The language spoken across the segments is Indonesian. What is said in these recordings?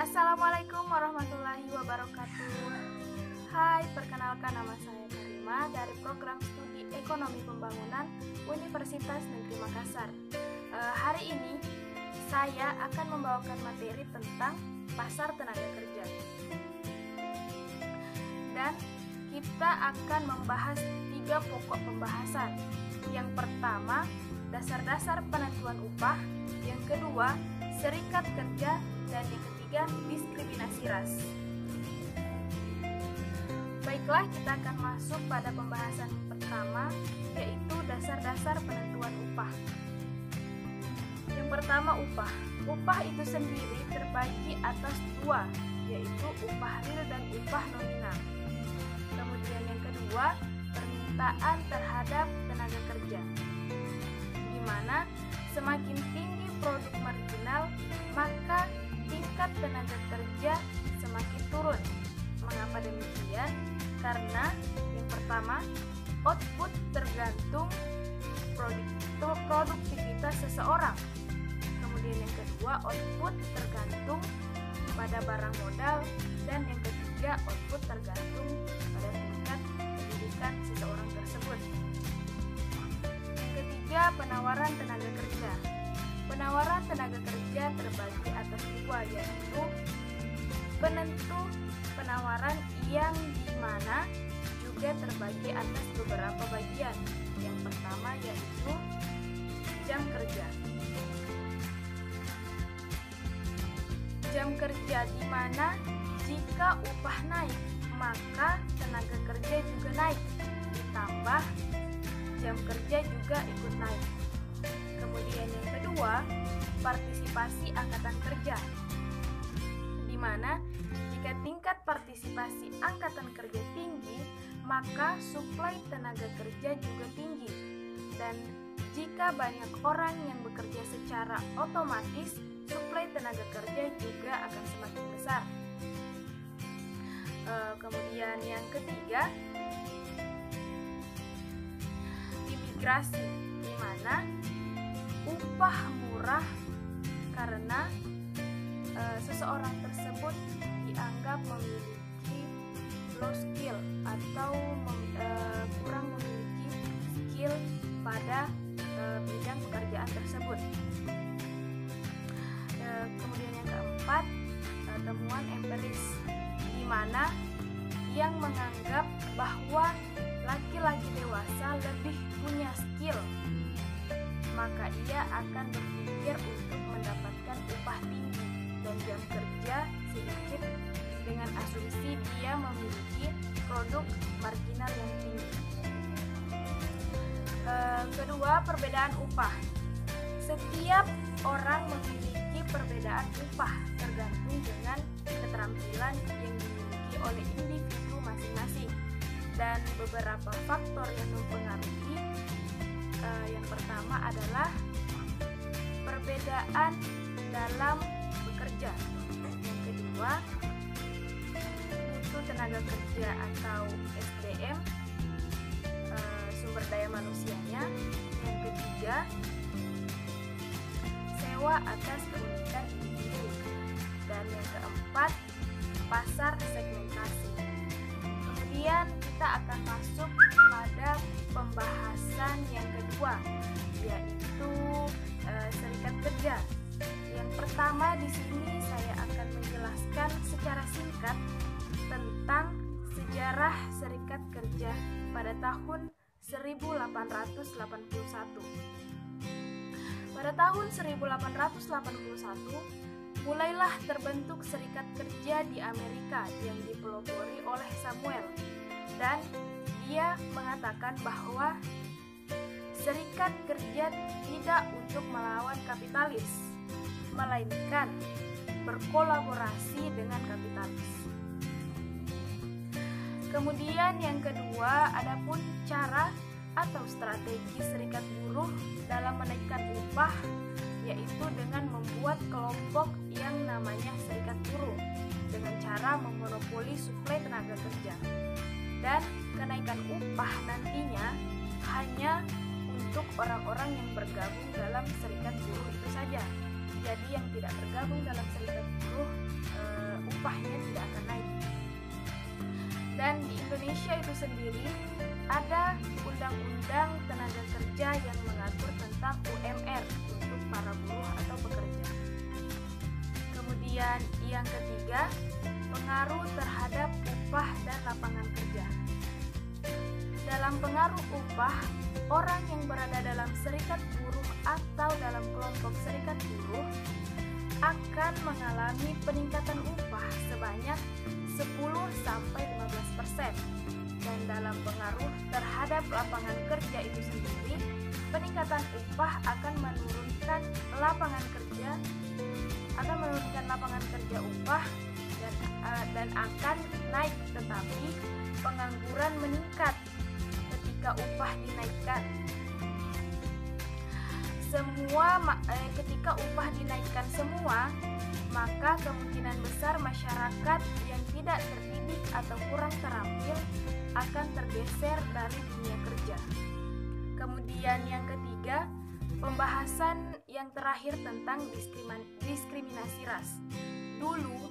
Assalamualaikum warahmatullahi wabarakatuh. Hai, perkenalkan nama saya Karima dari program studi Ekonomi Pembangunan Universitas Negeri Makassar. Hari ini saya akan membawakan materi tentang pasar tenaga kerja. Dan kita akan membahas 3 pokok pembahasan. Yang pertama, dasar-dasar penentuan upah. Yang kedua, serikat kerja. Dan yang ketiga, diskriminasi ras. Baiklah, kita akan masuk pada pembahasan yang pertama, yaitu dasar-dasar penentuan upah. Yang pertama, upah. Upah itu sendiri terbagi atas 2, yaitu upah real dan upah nominal. Kemudian yang kedua, permintaan terhadap tenaga kerja, di mana semakin tinggi produk marginal, maka tingkat tenaga kerja semakin turun. Mengapa demikian? Karena yang pertama, output tergantung produktivitas seseorang. Kemudian yang kedua, output tergantung pada barang modal. Dan yang ketiga, output tergantung pada tingkat pendidikan seseorang tersebut. Yang ketiga, penawaran tenaga kerja. Penawaran tenaga kerja terbagi atas 2, yaitu penentu penawaran yang dimana juga terbagi atas beberapa bagian. Yang pertama yaitu jam kerja. Jam kerja di mana jika upah naik, maka tenaga kerja juga naik, ditambah jam kerja juga ikut naik. Kemudian yang kedua, partisipasi angkatan kerja, di mana jika tingkat partisipasi angkatan kerja tinggi, maka suplai tenaga kerja juga tinggi. Dan jika banyak orang yang bekerja secara otomatis, suplai tenaga kerja juga akan semakin besar. Kemudian yang ketiga, imigrasi, di mana upah murah karena seseorang tersebut dianggap memiliki low skill atau kurang memiliki skill pada bidang pekerjaan tersebut. Kemudian yang keempat, temuan empiris, di mana yang menganggap bahwa laki-laki dewasa lebih punya skill, maka ia akan berpikir untuk mendapatkan upah tinggi dan jam kerja sedikit dengan asumsi dia memiliki produk marginal yang tinggi. Kedua, perbedaan upah. Setiap orang memiliki perbedaan upah tergantung dengan keterampilan yang dimiliki oleh individu masing-masing dan beberapa faktor yang mempengaruhi. Yang pertama adalah perbedaan dalam bekerja. Yang kedua, mutu tenaga kerja atau SDM, sumber daya manusianya. Yang ketiga, sewa atas keunikan individu. Dan yang keempat, pasar segmentasi. Kemudian kita akan masuk pada pembahasan yang kedua, yaitu serikat kerja. Yang pertama di sini saya akan menjelaskan secara singkat tentang sejarah serikat kerja pada tahun 1881. Pada tahun 1881 mulailah terbentuk serikat kerja di Amerika yang dipelopori oleh Samuel, dan dia mengatakan bahwa serikat kerja tidak untuk melawan kapitalis, melainkan berkolaborasi dengan kapitalis. Kemudian yang kedua, adapun cara atau strategi serikat buruh dalam menaikkan upah, yaitu dengan membuat kelompok yang namanya serikat buruh dengan cara memonopoli suplai tenaga kerja. Dan kenaikan upah nantinya hanya untuk orang-orang yang bergabung dalam serikat buruh itu saja. Jadi yang tidak tergabung dalam serikat buruh Indonesia itu sendiri ada undang-undang tenaga kerja yang mengatur tentang UMR untuk para buruh atau pekerja. Kemudian yang ketiga, pengaruh terhadap upah dan lapangan kerja. Dalam pengaruh upah, orang yang berada dalam serikat buruh atau dalam kelompok serikat buruh akan mengalami peningkatan upah sebanyak 10-15%. Dan dalam pengaruh terhadap lapangan kerja itu sendiri, peningkatan upah akan menurunkan lapangan kerja upah dan akan naik, tetapi pengangguran meningkat ketika upah dinaikkan. Ketika upah dinaikkan semua, maka kemungkinan besar masyarakat yang tidak terdidik atau kurang terampil akan tergeser dari dunia kerja. Kemudian yang ketiga, pembahasan yang terakhir tentang diskriminasi ras. Dulu,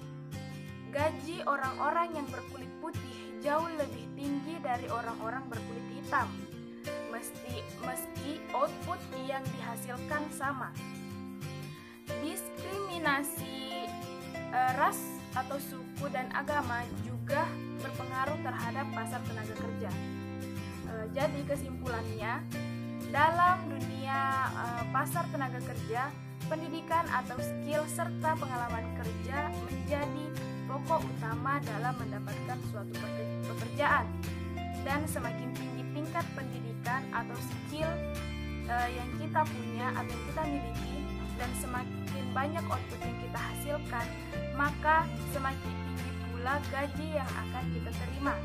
gaji orang-orang yang berkulit putih jauh lebih tinggi dari orang-orang berkulit hitam, meski output yang dihasilkan sama. Diskriminasi ras atau suku dan agama juga berpengaruh terhadap pasar tenaga kerja. Jadi kesimpulannya, dalam dunia pasar tenaga kerja, pendidikan atau skill serta pengalaman kerja menjadi pokok utama dalam mendapatkan suatu pekerjaan. Dan semakin tinggi tingkat pendidikan atau skill yang kita punya atau yang kita miliki, dan semakin banyak output yang kita hasilkan, maka semakin tinggi pula gaji yang akan kita terima.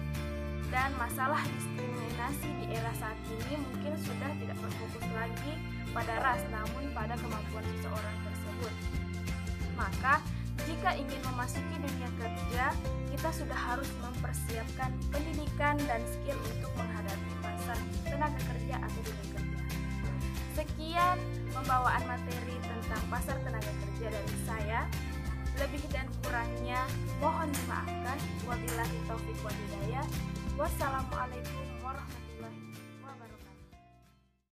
Dan masalah diskriminasi di era saat ini mungkin sudah tidak berfokus lagi pada ras, namun pada kemampuan seseorang tersebut. Maka, jika ingin memasuki dunia kerja, kita sudah harus mempersiapkan pendidikan dan skill untuk menghadapi pasar tenaga kerja atau dunia kerja. Sekian pembawaan materi tentang pasar tenaga kerja dari saya. Lebih dan kurangnya mohon dimaafkan. Wabillahi taufiq wal hidayah. Wassalamualaikum warahmatullahi wabarakatuh.